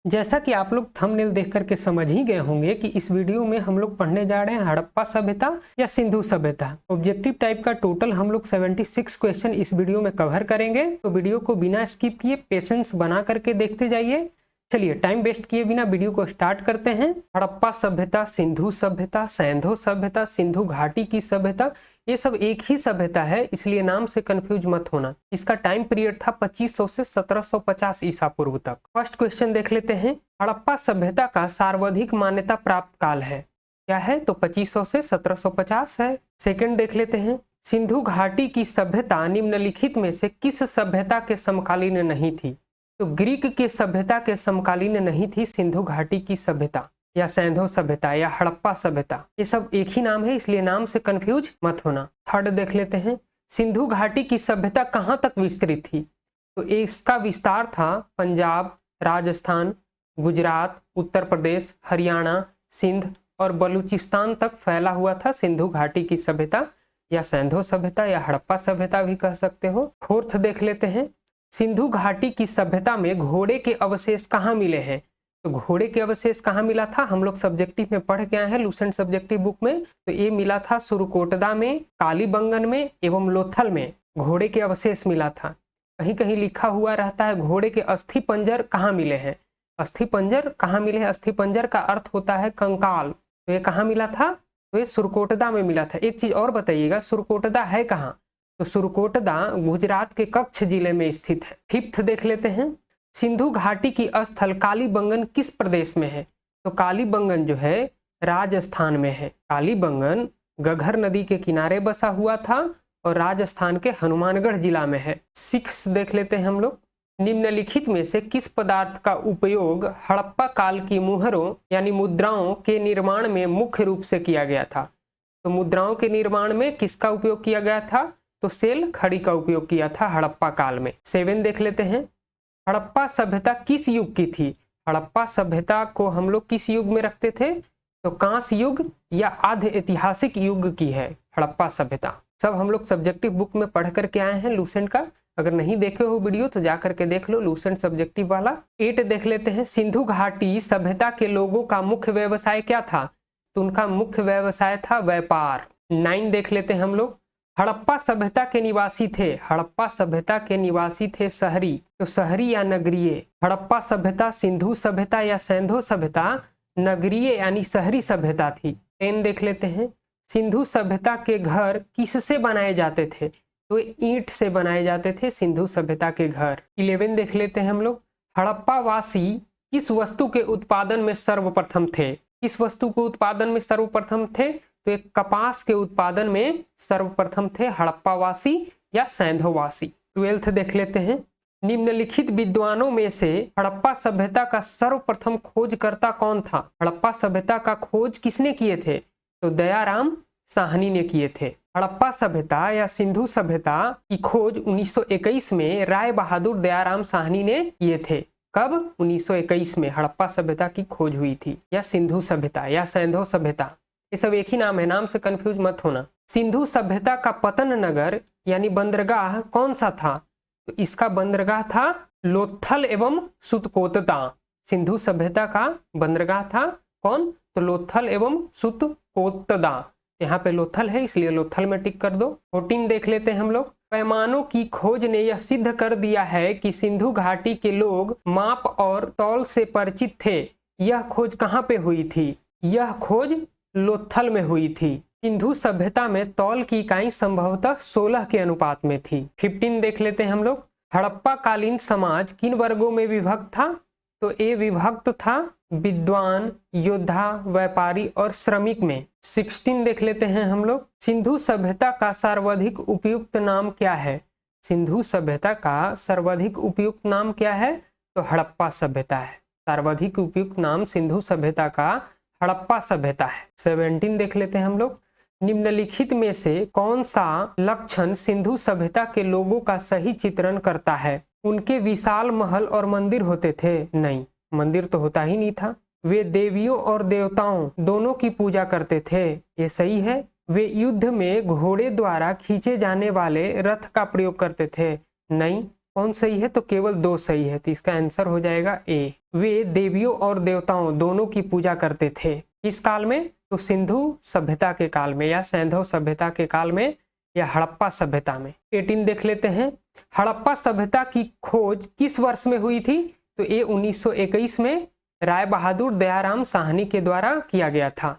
जैसा कि आप लोग थंबनेल देख करके समझ ही गए होंगे कि इस वीडियो में हम लोग पढ़ने जा रहे हैं हड़प्पा सभ्यता या सिंधु सभ्यता। ऑब्जेक्टिव टाइप का टोटल हम लोग 76 क्वेश्चन इस वीडियो में कवर करेंगे, तो वीडियो को बिना स्किप किए पेशेंस बना करके देखते जाइए। चलिए टाइम वेस्ट किए बिना वीडियो को स्टार्ट करते हैं। हड़प्पा सभ्यता, सिंधु सभ्यता, सैंधव सभ्यता, सिंधु घाटी की सभ्यता, ये सब एक ही सभ्यता है, इसलिए नाम से कंफ्यूज मत होना। इसका टाइम पीरियड था 2500 से 1750 ईसा पूर्व तक। फर्स्ट क्वेश्चन देख लेते हैं। हड़प्पा सभ्यता का सर्वाधिक मान्यता प्राप्त काल है, क्या है? तो 2500 से 1750 है। सेकंड देख लेते हैं। सिंधु घाटी की सभ्यता निम्नलिखित में से किस सभ्यता के समकालीन नहीं थी? तो ग्रीक के सभ्यता के समकालीन नहीं थी सिंधु घाटी की सभ्यता या सैंधव सभ्यता या हड़प्पा सभ्यता। ये सब एक ही नाम है, इसलिए नाम से कंफ्यूज मत होना। थर्ड देख लेते हैं। सिंधु घाटी की सभ्यता कहाँ तक विस्तृत थी? तो इसका विस्तार था पंजाब, राजस्थान, गुजरात, उत्तर प्रदेश, हरियाणा, सिंध और बलूचिस्तान तक फैला हुआ था सिंधु घाटी की सभ्यता या सैंधव सभ्यता या हड़प्पा सभ्यता भी कह सकते हो। फोर्थ देख लेते हैं। सिंधु घाटी की सभ्यता में घोड़े के अवशेष कहाँ मिले हैं? तो घोड़े के अवशेष कहाँ मिला था? हम लोग सब्जेक्टिव में पढ़ के आए हैं लूसेंट सब्जेक्टिव बुक में। तो ये मिला था सुरकोटदा में, कालीबंगन में एवं लोथल में घोड़े के अवशेष मिला था। कहीं कहीं लिखा हुआ रहता है घोड़े के अस्थि पंजर कहाँ मिले हैं। अस्थि पंजर कहाँ मिले हैं? अस्थि पंजर का अर्थ होता है कंकाल। तो ये कहाँ मिला था? तो ये सुरकोटदा में मिला था। एक चीज और बताइएगा, सुरकोटदा है कहाँ? तो सुरकोटदा गुजरात के कच्छ जिले में स्थित है। फिफ्थ देख लेते हैं। सिंधु घाटी की स्थल कालीबंगन किस प्रदेश में है? तो कालीबंगन जो है राजस्थान में है। कालीबंगन घग्गर नदी के किनारे बसा हुआ था और राजस्थान के हनुमानगढ़ जिला में है। सिक्स देख लेते हैं हम लोग। निम्नलिखित में से किस पदार्थ का उपयोग हड़प्पा काल की मुहरों यानी मुद्राओं के निर्माण में मुख्य रूप से किया गया था? तो मुद्राओं के निर्माण में किसका उपयोग किया गया था? तो सेल खड़ी का उपयोग किया था हड़प्पा काल में। 7 देख लेते हैं। हड़प्पा सभ्यता किस युग की थी? हड़प्पा सभ्यता को हम लोग किस युग में रखते थे? तो कांस्य युग या आधे ऐतिहासिक युग की है हड़प्पा सभ्यता। सब हम लोग सब्जेक्टिव बुक में पढ़ करके आए हैं लूसेंट का। अगर नहीं देखे हो वीडियो तो जा करके देख लो लूसेंट सब्जेक्टिव वाला। 8 देख लेते हैं। सिंधु घाटी सभ्यता के लोगों का मुख्य व्यवसाय क्या था? तो उनका मुख्य व्यवसाय था व्यापार। 9 देख लेते हैं हम लोग। हड़प्पा सभ्यता के निवासी थे, हड़प्पा सभ्यता के निवासी थे शहरी। तो शहरी या नगरीय? हड़प्पा सभ्यता सिंधु सभ्यता या सैंधव सभ्यता नगरीय यानी शहरी सभ्यता थी। 10 देख लेते हैं। सिंधु सभ्यता के घर किससे बनाए जाते थे? तो ईंट से बनाए जाते थे सिंधु सभ्यता के घर। 11 देख लेते हैं हम लोग। हड़प्पा वासी किस वस्तु के उत्पादन में सर्वप्रथम थे? किस वस्तु के उत्पादन में सर्वप्रथम थे? तो एक कपास के उत्पादन में सर्वप्रथम थे हड़प्पावासी या सैंधववासी। 12 देख लेते हैं। निम्नलिखित विद्वानों में से हड़प्पा सभ्यता का सर्वप्रथम खोजकर्ता कौन था? हड़प्पा सभ्यता का खोज किसने किए थे? तो दयाराम साहनी ने किए थे। हड़प्पा सभ्यता या सिंधु सभ्यता की खोज 1921 में राय बहादुर दयाराम साहनी ने किए थे। कब? 1921 में हड़प्पा सभ्यता की खोज हुई थी या सिंधु सभ्यता या सैंधव सभ्यता। ये सब एक ही नाम है, नाम से कंफ्यूज मत होना। सिंधु सभ्यता का पतन नगर यानी बंदरगाह कौन सा था? तो इसका बंदरगाह था लोथल एवं सुतकोतदा। सिंधु सभ्यता का बंदरगाह था कौन? तो लोथल एवं सुतकोतदा। यहाँ पे लोथल है इसलिए लोथल में टिक कर दो। 14 देख लेते हैं हम लोग। पैमानों की खोज ने यह सिद्ध कर दिया है कि सिंधु घाटी के लोग माप और तौल से परिचित थे। यह खोज कहाँ पे हुई थी? यह खोज लोथल में हुई थी। सिंधु सभ्यता में तौल की इकाई संभवतः 16 के अनुपात में थी। 15 देख लेते हैं हम लोग। हड़प्पा कालीन समाज किन वर्गों में विभक्त था? तो ये विभक्त था विद्वान, योद्धा, व्यापारी और श्रमिक में। 16 देख लेते हैं हम लोग। सिंधु सभ्यता का सर्वाधिक उपयुक्त नाम क्या है? सिंधु सभ्यता का सर्वाधिक उपयुक्त नाम क्या है? तो हड़प्पा सभ्यता है। सर्वाधिक उपयुक्त नाम सिंधु सभ्यता का हड़प्पा सभ्यता है। 17 देख लेते हैं हम लोग। निम्नलिखित में से कौन सा लक्षण सिंधु सभ्यता के लोगों का सही चित्रण करता है? उनके विशाल महल और मंदिर होते थे? नहीं, मंदिर तो होता ही नहीं था। वे देवियों और देवताओं दोनों की पूजा करते थे, ये सही है। वे युद्ध में घोड़े द्वारा खींचे जाने वाले रथ का प्रयोग करते थे? नहीं। कौन सही है? तो केवल 2 सही है, तो इसका आंसर हो जाएगा ए। वे देवियों और देवताओं दोनों की पूजा करते थे। किस काल में? तो सिंधु सभ्यता के काल में, या सैंधव सभ्यता के काल में, या हड़प्पा सभ्यता में। 18 देख लेते हैं। हड़प्पा सभ्यता की खोज किस वर्ष में हुई थी? तो ये 1921 में राय बहादुर दयाराम साहनी के द्वारा किया गया था,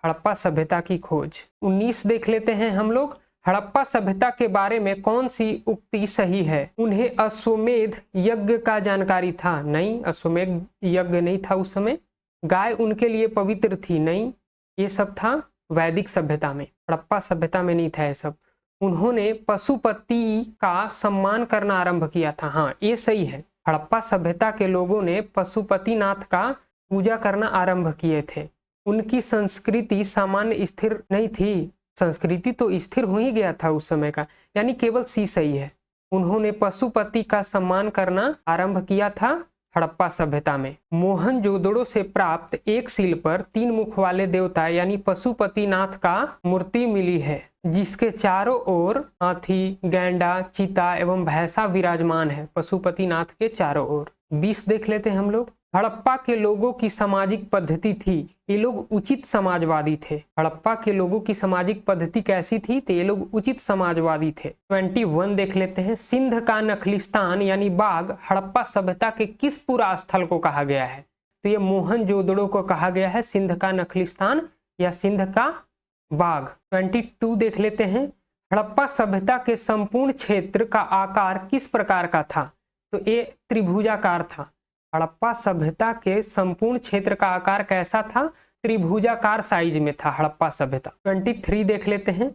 हड़प्पा सभ्यता की खोज। 19 देख लेते हैं हम लोग। हड़प्पा सभ्यता के बारे में कौन सी उक्ति सही है? उन्हें अश्वमेध यज्ञ का जानकारी था। नहीं, अश्वमेध यज्ञ नहीं था उस समय। गाय उनके लिए पवित्र थी। नहीं, ये सब था वैदिक सभ्यता में, हड़प्पा सभ्यता में नहीं था ये सब। उन्होंने पशुपति का सम्मान करना आरंभ किया था। हाँ, ये सही है। हड़प्पा सभ्यता के लोगों ने पशुपतिनाथ का पूजा करना आरंभ किए थे। उनकी संस्कृति सामान्य स्थिर नहीं थी। संस्कृति तो स्थिर हो ही गया था उस समय का, यानी केवल सी सही है। उन्होंने पशुपति का सम्मान करना आरंभ किया था हड़प्पा सभ्यता में। मोहनजोदड़ो से प्राप्त एक सील पर 3 मुख वाले देवता यानी पशुपतिनाथ का मूर्ति मिली है, जिसके चारों ओर हाथी, गैंडा, चीता एवं भैंसा विराजमान है। पशुपतिनाथ के चारों ओर। 20 देख लेते हैं हम लोग। हड़प्पा के लोगों की सामाजिक पद्धति थी, ये लोग उचित समाजवादी थे। हड़प्पा के लोगों की सामाजिक पद्धति कैसी थी? तो ये लोग उचित समाजवादी थे। 21 देख लेते हैं। सिंध का नखलिस्तान यानी बाग हड़प्पा सभ्यता के किस पुरा स्थल को कहा गया है? तो ये मोहनजोदड़ो को कहा गया है सिंध का नखलिस्तान या सिंध का बाग। 22 देख लेते हैं। हड़प्पा सभ्यता के संपूर्ण क्षेत्र का आकार किस प्रकार का था? तो ये त्रिभुजाकार था। हड़प्पा सभ्यता के संपूर्ण क्षेत्र का आकार कैसा था? त्रिभुजाकार साइज में था हड़प्पा सभ्यता। 23 देख लेते हैं।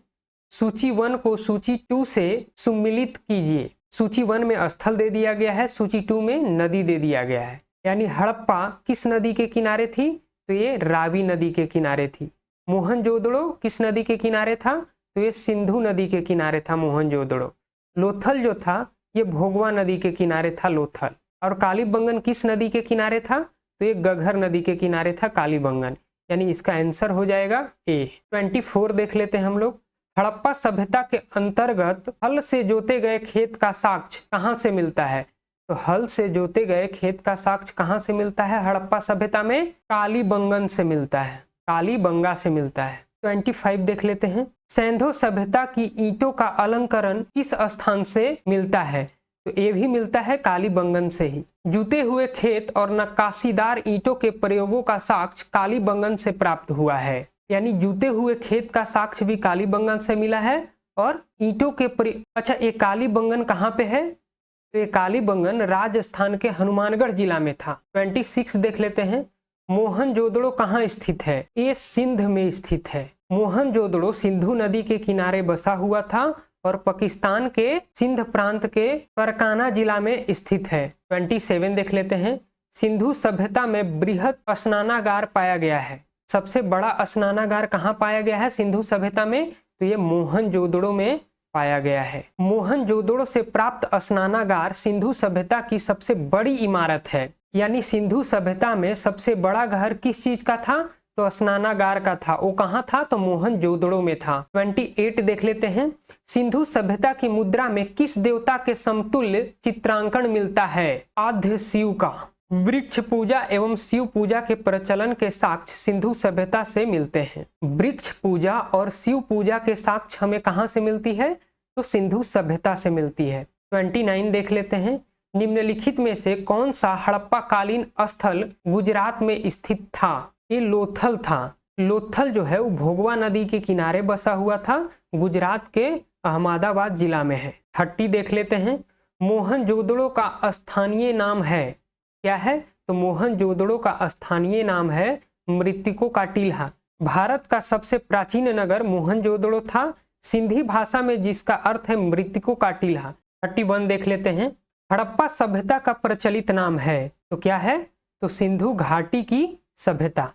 सूची 1 को सूची 2 से सम्मिलित कीजिए। सूची 1 में स्थल दे दिया गया है, सूची 2 में नदी दे दिया गया है। यानी हड़प्पा किस नदी के किनारे थी? तो ये रावी नदी के किनारे थी। मोहनजोदड़ो किस नदी के किनारे था? तो ये सिंधु नदी के किनारे था मोहनजोदड़ो। लोथल जो था ये भोगवा नदी के किनारे था लोथल। और कालीबंगन किस नदी के किनारे था? तो ये गघर नदी के किनारे था कालीबंगन, यानी इसका आंसर हो जाएगा ए। 24 देख लेते हैं हम लोग। हड़प्पा सभ्यता के अंतर्गत हल से जोते गए खेत का साक्ष्य कहाँ से मिलता है? तो हल से जोते गए खेत का साक्ष्य कहाँ से मिलता है हड़प्पा सभ्यता में? कालीबंगन से मिलता है, कालीबंगा से मिलता है। 25 देख लेते हैं। सैंधव सभ्यता की ईंटों का अलंकरण किस स्थान से मिलता है? तो ये भी मिलता है कालीबंगन से ही। जूते हुए खेत और नक्काशीदार ईंटों के प्रयोगों का साक्ष्य कालीबंगन से प्राप्त हुआ है। यानी जूते हुए खेत का साक्ष्य भी कालीबंगन से मिला है और ईंटों के अच्छा, ये कालीबंगन कहाँ पे है? तो ये कालीबंगन राजस्थान के हनुमानगढ़ जिला में था। 26 देख लेते हैं। मोहनजोदड़ो कहाँ स्थित है? ये सिंध में स्थित है। मोहनजोदड़ो सिंधु नदी के किनारे बसा हुआ था और पाकिस्तान के सिंध प्रांत के फरकाना जिला में स्थित है। 27 देख लेते हैं। सिंधु सभ्यता में बृहद स्नानागार पाया गया है। सबसे बड़ा स्नानागार कहाँ पाया गया है सिंधु सभ्यता में? तो ये मोहनजोदड़ो में पाया गया है। मोहनजोदड़ो से प्राप्त स्नानागार सिंधु सभ्यता की सबसे बड़ी इमारत है। यानी सिंधु सभ्यता में सबसे बड़ा घर किस चीज का था? तो स्नानागार का था। वो कहाँ था? तो मोहनजोदड़ो में था। 28 देख लेते हैं। सिंधु सभ्यता की मुद्रा में किस देवता के समतुल्य चित्रांकन मिलता है? आद्य शिव का। वृक्ष पूजा एवं शिव पूजा के प्रचलन के साक्ष्य सिंधु सभ्यता से मिलते हैं। वृक्ष पूजा और शिव पूजा के साक्ष्य हमें कहाँ से मिलती है? तो सिंधु सभ्यता से मिलती है। 29 देख लेते हैं। निम्नलिखित में से कौन सा हड़प्पा कालीन स्थल गुजरात में स्थित था? ये लोथल था। लोथल जो है वो भोगवा नदी के किनारे बसा हुआ था, गुजरात के अहमदाबाद जिला में है। 30 देख लेते हैं। मोहनजोदड़ो का स्थानीय नाम है, क्या है? तो मोहनजोदड़ो का स्थानीय नाम है मृतिको का टीला। भारत का सबसे प्राचीन नगर मोहनजोदड़ो था, सिंधी भाषा में जिसका अर्थ है मृतिको का टीला। 31 देख लेते हैं। हड़प्पा सभ्यता का प्रचलित नाम है, तो क्या है? तो सिंधु घाटी की सभ्यता।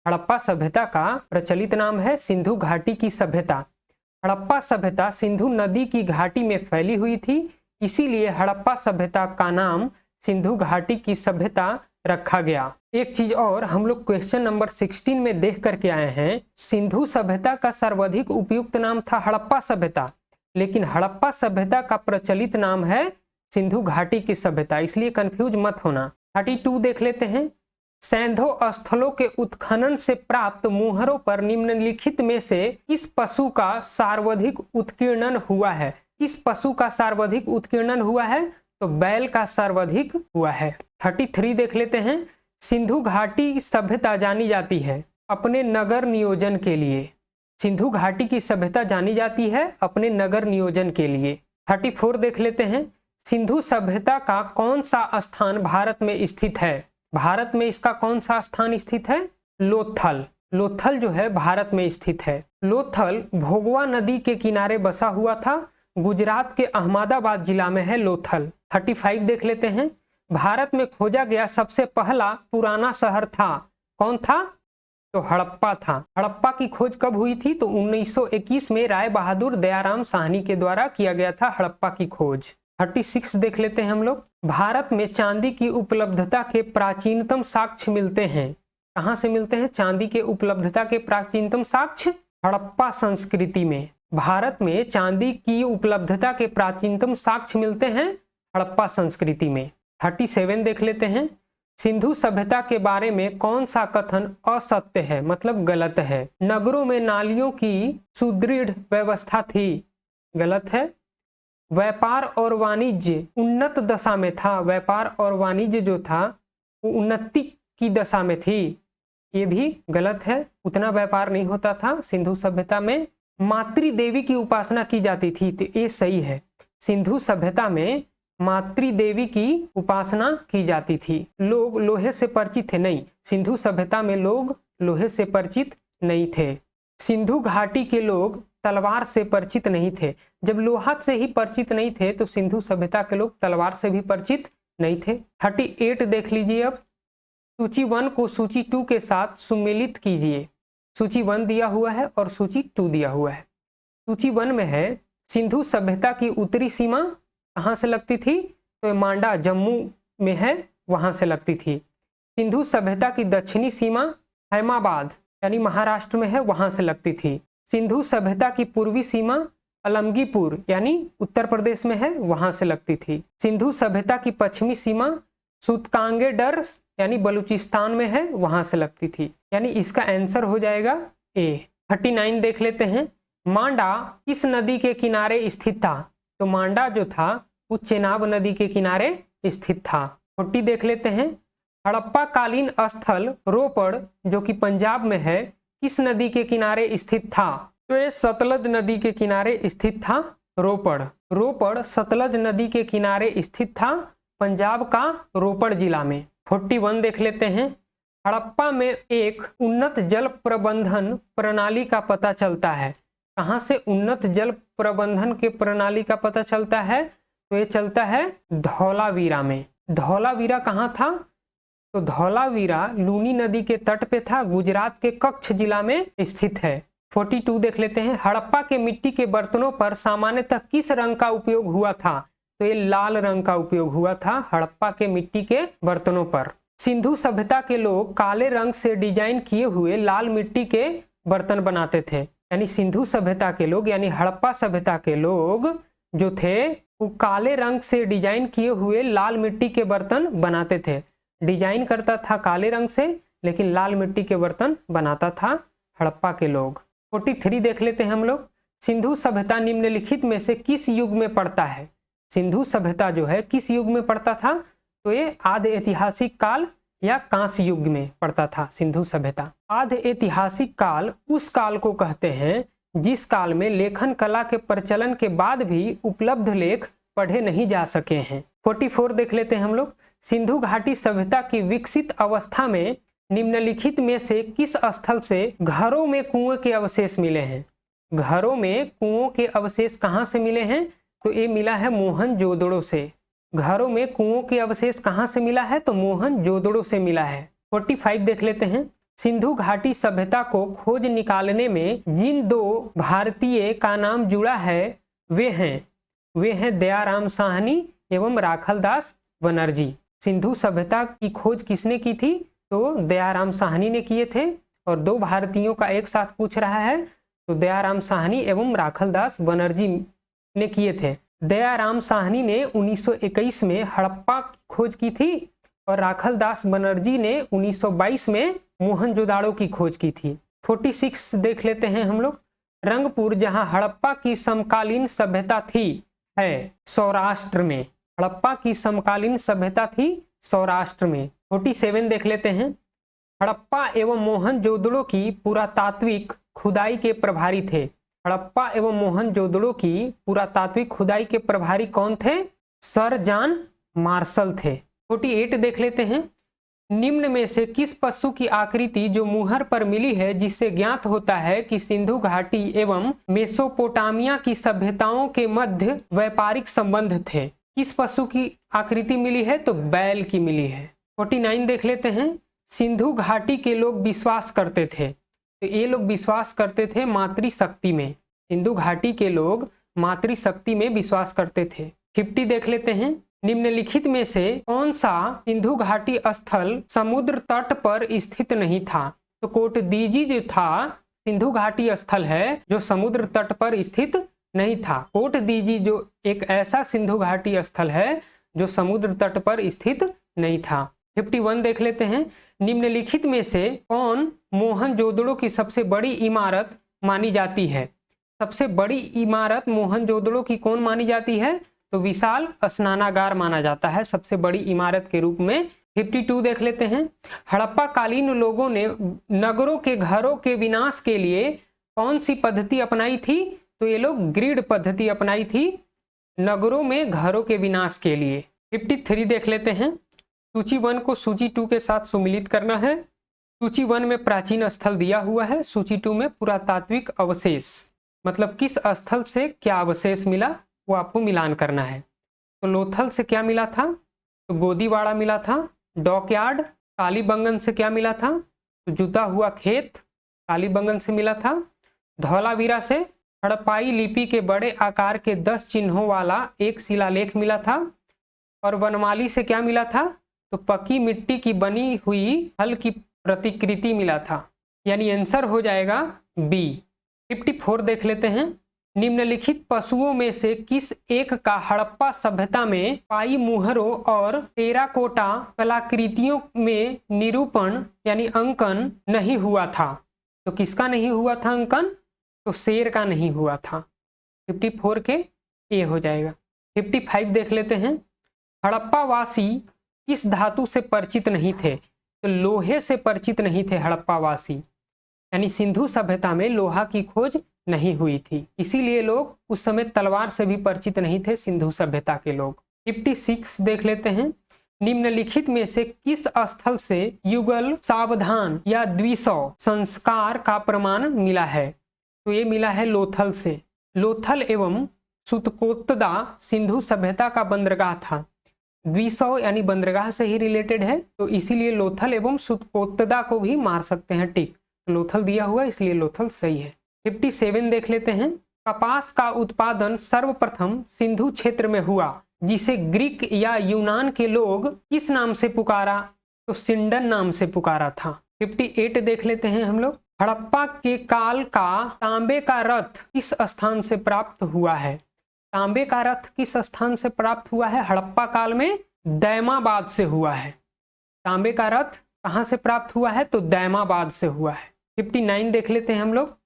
हड़प्पा सभ्यता का प्रचलित नाम है सिंधु घाटी की सभ्यता। हड़प्पा सभ्यता सिंधु नदी की घाटी में फैली हुई थी, इसीलिए हड़प्पा सभ्यता का नाम सिंधु घाटी की सभ्यता रखा गया। एक चीज और हम लोग क्वेश्चन नंबर 16 में देख करके आए हैं, सिंधु सभ्यता का सर्वाधिक उपयुक्त नाम था हड़प्पा सभ्यता, लेकिन हड़प्पा सभ्यता का प्रचलित नाम है सिंधु घाटी की सभ्यता, इसलिए कंफ्यूज मत होना। 32 देख लेते हैं। सैंधो स्थलों के उत्खनन से प्राप्त मुहरों पर निम्नलिखित में से किस पशु का सर्वाधिक उत्कीर्णन हुआ है? किस पशु का सर्वाधिक उत्कीर्णन हुआ है? तो बैल का सर्वाधिक हुआ है। 33 देख लेते हैं। सिंधु घाटी सभ्यता जानी जाती है अपने नगर नियोजन के लिए। सिंधु घाटी की सभ्यता जानी जाती है अपने नगर नियोजन के लिए। 34 देख लेते हैं। सिंधु सभ्यता का कौन सा स्थान भारत में स्थित है? भारत में इसका कौन सा स्थान स्थित है? लोथल। लोथल जो है भारत में स्थित है। लोथल भोगवा नदी के किनारे बसा हुआ था। गुजरात के अहमदाबाद जिला में है लोथल। 35 देख लेते हैं। भारत में खोजा गया सबसे पहला पुराना शहर था, कौन था? तो हड़प्पा था। हड़प्पा की खोज कब हुई थी? तो 1921 में राय बहादुर दयाराम साहनी के द्वारा किया गया था हड़प्पा की खोज। 36 देख लेते हैं हम लोग। भारत में चांदी की उपलब्धता के प्राचीनतम साक्ष्य मिलते हैं। कहाँ से मिलते हैं चांदी के उपलब्धता के प्राचीनतम साक्ष्य? हड़प्पा संस्कृति में। भारत में चांदी की उपलब्धता के प्राचीनतम साक्ष्य मिलते हैं हड़प्पा संस्कृति में। 37 देख लेते हैं। सिंधु सभ्यता के बारे में कौन सा कथन असत्य है, मतलब गलत है? नगरों में नालियों की सुदृढ़ व्यवस्था थी, गलत है। व्यापार और वाणिज्य उन्नत दशा में था। व्यापार और वाणिज्य जो था वो उन्नति की दशा में थी, ये भी गलत है। उतना व्यापार नहीं होता था सिंधु सभ्यता में। मातृदेवी की उपासना की जाती थी, तो ये सही है। सिंधु सभ्यता में मातृदेवी की उपासना की जाती थी। लोग लोहे से परिचित थे, नहीं, सिंधु सभ्यता में लोग लोहे से परिचित नहीं थे। सिंधु घाटी के लोग तलवार से परिचित नहीं थे। जब लोहा से ही परिचित नहीं थे तो सिंधु सभ्यता के लोग तलवार से भी परिचित नहीं थे। 38 देख लीजिए। अब सूची 1 को सूची 2 के साथ सुमेलित कीजिए। सूची 1 दिया हुआ है और सूची 2 दिया हुआ है। सूची 1 में है सिंधु सभ्यता की उत्तरी सीमा कहाँ से लगती थी? तो मांडा जम्मू में है, वहां से लगती थी। सिंधु सभ्यता की दक्षिणी सीमा हैमाबाद यानी महाराष्ट्र में है, वहां से लगती थी। सिंधु सभ्यता की पूर्वी सीमा अलमगीपुर यानी उत्तर प्रदेश में है, वहां से लगती थी। सिंधु सभ्यता की पश्चिमी सीमा सूतकांगेडर यानी बलूचिस्तान में है, वहां से लगती थी। यानी इसका आंसर हो जाएगा ए। 39 देख लेते हैं। मांडा किस नदी के किनारे स्थित था? तो मांडा जो था वो चेनाब नदी के किनारे स्थित था। 40 देख लेते हैं। हड़प्पा कालीन स्थल रोपड़ जो कि पंजाब में है, किस नदी के किनारे स्थित था? तो ये सतलज नदी के किनारे स्थित था रोपड़। रोपड़ सतलज नदी के किनारे स्थित था पंजाब का रोपड़ जिला में। 41 देख लेते हैं। हड़प्पा में एक उन्नत जल प्रबंधन प्रणाली का पता चलता है। कहाँ से उन्नत जल प्रबंधन के प्रणाली का पता चलता है? तो ये चलता है धौलावीरा में। धौलावीरा कहाँ था? तो धौलावीरा लूनी नदी के तट पे था, गुजरात के कच्छ जिला में स्थित है। 42 देख लेते हैं। हड़प्पा के मिट्टी के बर्तनों पर सामान्यतः किस रंग का उपयोग हुआ था? तो ये लाल रंग का उपयोग हुआ था हड़प्पा के मिट्टी के बर्तनों पर। सिंधु सभ्यता के लोग काले रंग से डिजाइन किए हुए लाल मिट्टी के बर्तन बनाते थे। यानी सिंधु सभ्यता के लोग यानी हड़प्पा सभ्यता के लोग जो थे वो काले रंग से डिजाइन किए हुए लाल मिट्टी के बर्तन बनाते थे। डिजाइन करता था काले रंग से, लेकिन लाल मिट्टी के बर्तन बनाता था हड़प्पा के लोग। 43 देख लेते हैं हम लोग। सिंधु सभ्यता निम्नलिखित में से किस युग में पड़ता है? सिंधु सभ्यता जो है किस युग में पड़ता था? तो ये आद्य ऐतिहासिक काल या कांस्य युग में पड़ता था सिंधु सभ्यता। आद्य ऐतिहासिक काल उस काल को कहते हैं जिस काल में लेखन कला के प्रचलन के बाद भी उपलब्ध लेख पढ़े नहीं जा सके हैं। 44 देख लेते हैं हम लोग। सिंधु घाटी सभ्यता की विकसित अवस्था में निम्नलिखित में से किस स्थल से घरों में कुएं के अवशेष मिले हैं? घरों में कुओं के अवशेष कहाँ से मिले हैं? तो ये मिला है मोहनजोदड़ो से। घरों में कुओं के अवशेष कहाँ से मिला है? तो मोहनजोदड़ो से मिला है। 45 देख लेते हैं। सिंधु घाटी सभ्यता को खोज निकालने में जिन दो भारतीय का नाम जुड़ा है वे हैं दयाराम साहनी एवं राखलदास बनर्जी। सिंधु सभ्यता की खोज किसने की थी? तो दयाराम साहनी ने किए थे। और दो भारतीयों का एक साथ पूछ रहा है तो दयाराम साहनी एवं राखलदास बनर्जी ने किए थे। दयाराम साहनी ने 1921 में हड़प्पा की खोज की थी और राखल दास बनर्जी ने 1922 में मोहनजोदाड़ो की खोज की थी। 46 देख लेते हैं हम लोग। रंगपुर जहां हड़प्पा की समकालीन सभ्यता थी है सौराष्ट्र में। हड़प्पा की समकालीन सभ्यता थी सौराष्ट्र में। 47 देख लेते हैं। हड़प्पा एवं मोहनजोदड़ो की पुरातात्विक खुदाई के प्रभारी थे। हड़प्पा एवं मोहनजोदड़ो की पुरातात्विक खुदाई के प्रभारी कौन थे? सर जॉन मार्शल थे। 48 देख लेते हैं। निम्न में से किस पशु की आकृति जो मुहर पर मिली है जिससे ज्ञात होता है कि सिंधु घाटी एवं मेसोपोटामिया की सभ्यताओं के मध्य व्यापारिक संबंध थे? किस पशु की आकृति मिली है? तो बैल की मिली है। 49 देख लेते हैं। सिंधु घाटी के लोग विश्वास करते थे, तो ये लोग विश्वास करते थे मातृशक्ति में। सिंधु घाटी के लोग मातृशक्ति में विश्वास करते थे। 50 देख लेते हैं। निम्नलिखित में से कौन सा सिंधु घाटी स्थल समुद्र तट पर स्थित नहीं था? तो कोटदीजी जो था सिंधु घाटी स्थल है जो समुद्र तट पर स्थित नहीं था। कोटदीजी जो एक ऐसा सिंधु घाटी स्थल है जो समुद्र तट पर स्थित नहीं था। 51 देख लेते हैं। निम्नलिखित में से कौन मोहनजोदड़ो की सबसे बड़ी इमारत मानी जाती है? सबसे बड़ी इमारत मोहनजोदड़ो की कौन मानी जाती है? तो विशाल स्नानागार माना जाता है सबसे बड़ी इमारत के रूप में। 52 देख लेते हैं। हड़प्पा कालीन लोगों ने नगरों के घरों के विनाश के लिए कौन सी पद्धति अपनाई थी? तो ये लोग ग्रिड पद्धति अपनाई थी नगरों में घरों के विनाश के लिए। 53 देख लेते हैं। सूची 1 को सूची 2 के साथ सुमिलित करना है। सूची 1 में प्राचीन स्थल दिया हुआ है, सूची 2 में पुरातात्विक अवशेष, मतलब किस स्थल से क्या अवशेष मिला वो आपको मिलान करना है। तो लोथल से क्या मिला था? तो गोदीवाड़ा मिला था। डॉकयार्ड कालीबंगन से क्या मिला था? तो जुता हुआ खेत कालीबंगन से मिला था। धौलावीरा से हड़प्पाई लिपि के बड़े आकार के 10 चिन्हों वाला एक शिलालेख मिला था। और वनमाली से क्या मिला था? तो पक्की मिट्टी की बनी हुई हल की प्रतिकृति मिला था, यानी आंसर हो जाएगा बी। 54 देख लेते हैं। निम्नलिखित पशुओं में से किस एक का हड़प्पा सभ्यता में पाई मुहरों और टेराकोटा कलाकृतियों में निरूपण यानी अंकन नहीं हुआ था? तो किसका नहीं हुआ था अंकन? तो शेर का नहीं हुआ था। 54 के ए हो जाएगा। 55 देख लेते हैं। हड़प्पा वासी किस धातु से परिचित नहीं थे? तो लोहे से परिचित नहीं थे हड़प्पा वासी, यानी सिंधु सभ्यता में लोहा की खोज नहीं हुई थी, इसीलिए लोग उस समय तलवार से भी परिचित नहीं थे सिंधु सभ्यता के लोग। 56 देख लेते हैं। निम्नलिखित में से किस स्थल से युगल सावधान या द्विसौ संस्कार का प्रमाण मिला है? तो ये मिला है लोथल से। लोथल एवं सुतकोत्दा सिंधु सभ्यता का बंदरगाह था। द्विसौ यानी बंदरगाह से ही रिलेटेड है, तो इसीलिए लोथल एवं सुतकोत्दा को भी मार सकते हैं टिक। लोथल दिया हुआ इसलिए लोथल सही है। 57 देख लेते हैं। कपास का उत्पादन सर्वप्रथम सिंधु क्षेत्र में हुआ, जिसे ग्रीक या यूनान के लोग किस नाम से पुकारा? तो सिंडन नाम से पुकारा था। 58 देख लेते हैं हम लोग। हड़प्पा के काल का तांबे का रथ किस स्थान से प्राप्त हुआ है? तांबे का रथ किस स्थान से प्राप्त हुआ है? हड़प्पा काल में दैमाबाद से हुआ है। तांबे का रथ कहाँ से प्राप्त हुआ है? तो दैमाबाद से हुआ है। 59 देख लेते हैं हम लोग।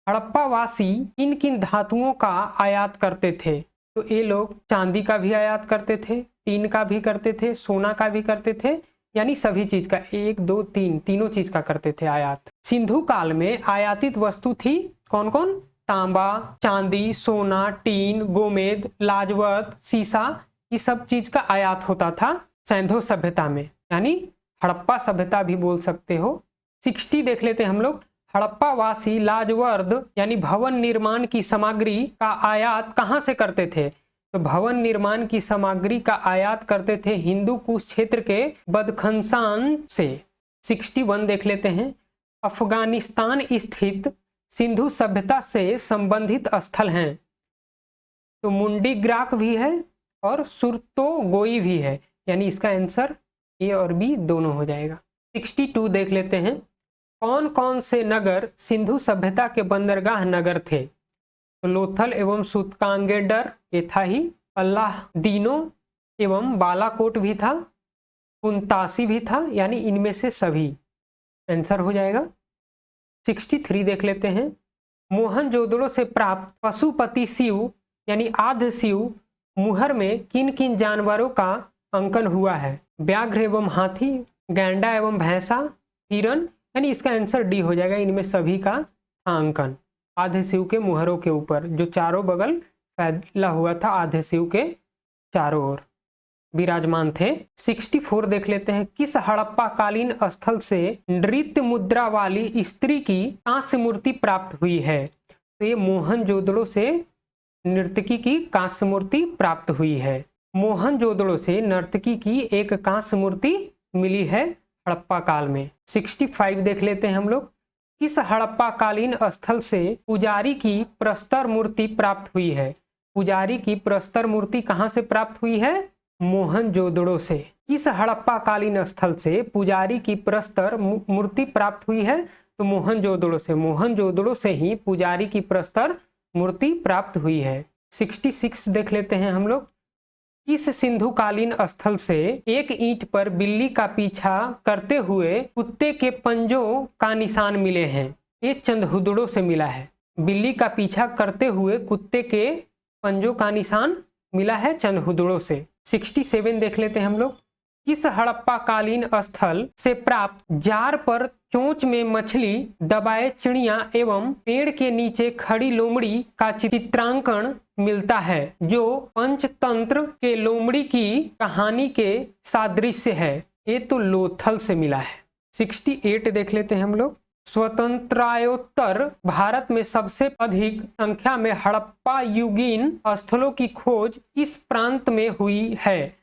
हड़प्पा वासी किन किन धातुओं का आयात करते थे? तो ये लोग चांदी का भी आयात करते थे, टीन का भी करते थे, सोना का भी करते थे, यानी सभी चीज का 1 2 3 तीनों चीज का करते थे आयात। सिंधु काल में आयातित वस्तु थी कौन कौन? तांबा, चांदी, सोना, टीन, गोमेद, लाजवत, सीसा, ये सब चीज का आयात होता था सिंधु सभ्यता में, यानी हड़प्पा सभ्यता भी बोल सकते हो। 60 देख लेते हैं हम लोग। हड़प्पा वासी लाजवर्द यानी भवन निर्माण की सामग्री का आयात कहाँ से करते थे? तो भवन निर्माण की सामग्री का आयात करते थे हिंदू कुश क्षेत्र के बदखनसान से। 61 देख लेते हैं। अफगानिस्तान स्थित सिंधु सभ्यता से संबंधित स्थल हैं, तो मुंडीग्राक भी है और सुरतोगोई भी है, यानी इसका आंसर ए और बी दोनों हो जाएगा। 62 देख लेते हैं। कौन कौन से नगर सिंधु सभ्यता के बंदरगाह नगर थे? तो लोथल एवं सुतकांगेडर ये था ही अल्लादीनो एवं बालाकोट भी था, कुंतासी भी था, यानी इनमें से सभी आंसर हो जाएगा। 63 देख लेते हैं। मोहनजोदड़ो से प्राप्त पशुपति शिव यानी आद्य शिव मुहर में किन किन जानवरों का अंकन हुआ है? व्याघ्र एवं हाथी, गैंडा एवं भैंसा, हिरन, यानी इसका आंसर डी हो जाएगा। इनमें सभी का अंकन आधे शिव के मुहरों के ऊपर, जो चारों बगल फैला हुआ था, आधे शिव के चारों ओर विराजमान थे। 64 देख लेते हैं। किस हड़प्पा कालीन स्थल से नृत्य मुद्रा वाली स्त्री की कांस्य मूर्ति प्राप्त हुई है? तो ये मोहनजोदड़ो से नर्तकी की कांस्य मूर्ति प्राप्त हुई है। मोहनजोदड़ो से नर्तकी की एक कांस्य मूर्ति मिली है हड़प्पा काल में। 65 देख लेते हैं हम लोग। किस हड़प्पा कालीन स्थल से पुजारी की प्रस्तर मूर्ति प्राप्त हुई है? पुजारी की प्रस्तर मूर्ति कहाँ से प्राप्त हुई है? मोहनजोदड़ो से। किस हड़प्पा कालीन स्थल से पुजारी की प्रस्तर मूर्ति प्राप्त हुई है? तो मोहनजोदड़ो से। मोहनजोदड़ो से ही पुजारी की प्रस्तर मूर्ति प्राप्त हुई है। 66 देख लेते हैं हम लोग। इस सिंधु कालीन स्थल से एक ईंट पर बिल्ली का पीछा करते हुए कुत्ते के पंजों का निशान मिले हैं। ये चंदहुदड़ो से मिला है। बिल्ली का पीछा करते हुए कुत्ते के पंजों का निशान मिला है चंदहुदड़ो से। 67 देख लेते हैं हम लोग। किस हड़प्पा कालीन स्थल से प्राप्त जार पर चोंच में मछली दबाए चिड़िया एवं पेड़ के नीचे खड़ी लोमड़ी का चित्रांकन मिलता है, जो पंचतंत्र के लोमड़ी की कहानी के सादृश्य है? ये तो लोथल से मिला है। 68 देख लेते हैं हम लोग। स्वतंत्रायोत्तर भारत में सबसे अधिक संख्या में हड़प्पा युगीन स्थलों की खोज इस प्रांत में हुई है?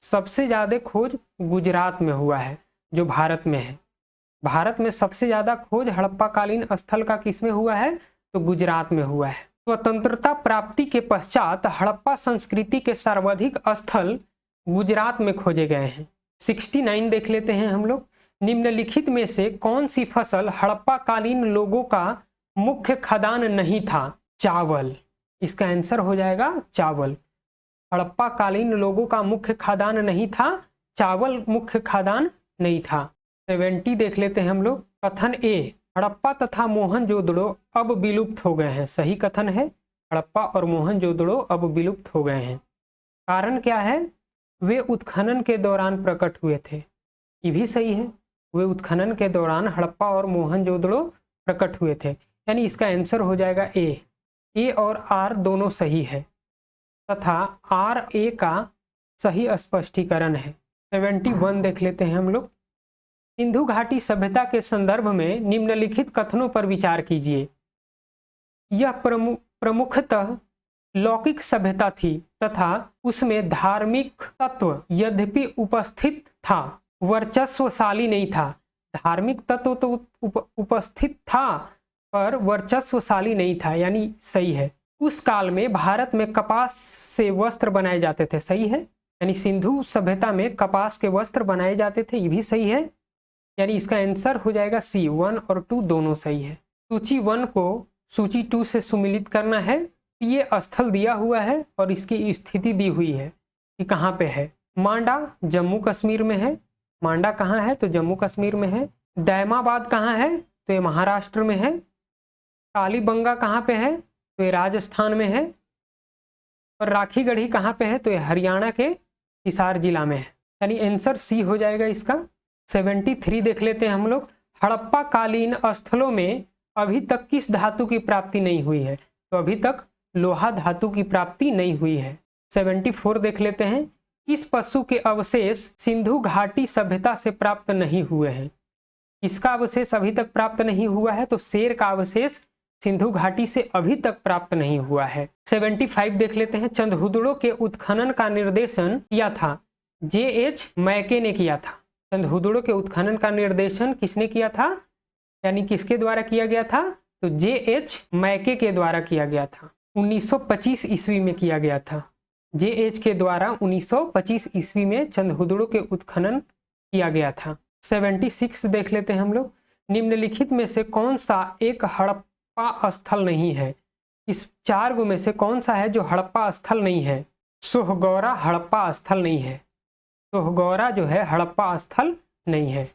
सबसे ज्यादा खोज गुजरात में हुआ है, जो भारत में है। भारत में सबसे ज्यादा खोज हड़प्पा कालीन स्थल का किसमें हुआ है? तो गुजरात में हुआ है। स्वतंत्रता प्राप्ति के पश्चात हड़प्पा संस्कृति के सर्वाधिक स्थल गुजरात में खोजे गए हैं। 69 देख लेते हैं हम लोग। निम्नलिखित में से कौन सी फसल हड़प्पा कालीन लोगों का मुख्य खाद्यान्न नहीं था? चावल। इसका आंसर हो जाएगा चावल। हड़प्पा कालीन लोगों का मुख्य खाद्यान्न नहीं था, चावल मुख्य खाद्यान्न नहीं था। 70 देख लेते हैं हम लोग। कथन ए, हड़प्पा तथा मोहनजोदड़ो अब विलुप्त हो गए हैं। सही कथन है, हड़प्पा और मोहनजोदड़ो अब विलुप्त हो गए हैं। कारण क्या है? वे उत्खनन के दौरान प्रकट हुए थे। ये भी सही है, वे उत्खनन के दौरान हड़प्पा और मोहनजोदड़ो प्रकट हुए थे, यानी इसका आंसर हो जाएगा ए और आर दोनों सही है तथा आर ए का सही स्पष्टीकरण है। 71 देख लेते हैं हम लोग। सिंधु घाटी सभ्यता के संदर्भ में निम्नलिखित कथनों पर विचार कीजिए। यह प्रमुखतः लौकिक सभ्यता थी तथा उसमें धार्मिक तत्व यद्यपि उपस्थित था, वर्चस्वशाली नहीं था। धार्मिक तत्व तो उपस्थित था पर वर्चस्वशाली नहीं था, यानी सही है। उस काल में भारत में कपास से वस्त्र बनाए जाते थे। सही है, यानी सिंधु सभ्यता में कपास के वस्त्र बनाए जाते थे। ये भी सही है, यानी इसका आंसर हो जाएगा सी। 1 और 2 दोनों सही है। सूची 1 को सूची 2 से सुमिलित करना है। ये स्थल दिया हुआ है और इसकी स्थिति दी हुई है कि कहाँ पे है। मांडा जम्मू कश्मीर में है। मांडा कहाँ है? तो जम्मू कश्मीर में है। दैमाबाद कहाँ है? तो ये महाराष्ट्र में है। कालीबंगा कहाँ पे है? तो ये राजस्थान में है। और राखीगढ़ी कहाँ पे है? तो ये हरियाणा के हिसार जिला में है, यानी आंसर सी हो जाएगा इसका। 73 देख लेते हैं हम लोग। हड़प्पा कालीन स्थलों में अभी तक किस धातु की प्राप्ति नहीं हुई है? तो अभी तक लोहा धातु की प्राप्ति नहीं हुई है। 74 देख लेते हैं। किस पशु के अवशेष सिंधु घाटी सभ्यता से प्राप्त नहीं हुए हैं? इसका अवशेष अभी तक प्राप्त नहीं हुआ है, तो शेर का अवशेष सिंधु घाटी से अभी तक प्राप्त नहीं हुआ है। 75 देख लेते हैं। चंदहुदड़ो के उत्खनन का निर्देशन किया था? जे.एच. मैके ने किया था। चंदहुदड़ो के उत्खनन का निर्देशन किसने किया था, यानी किसके द्वारा किया गया था? तो जे.एच. मैके के द्वारा किया गया था। 1925 ईस्वी में किया गया था। जे.एच. के द्वारा 1925 ईस्वी में चंदहुदड़ो के उत्खनन किया गया था। 76 देख लेते हैं हम लोग। निम्नलिखित में से कौन सा एक हड़प्पा स्थल नहीं है? इस 4 में से कौन सा है जो हड़प्पा स्थल नहीं है? सोहगौरा हड़प्पा स्थल नहीं है। सोहगौरा जो है हड़प्पा स्थल नहीं है।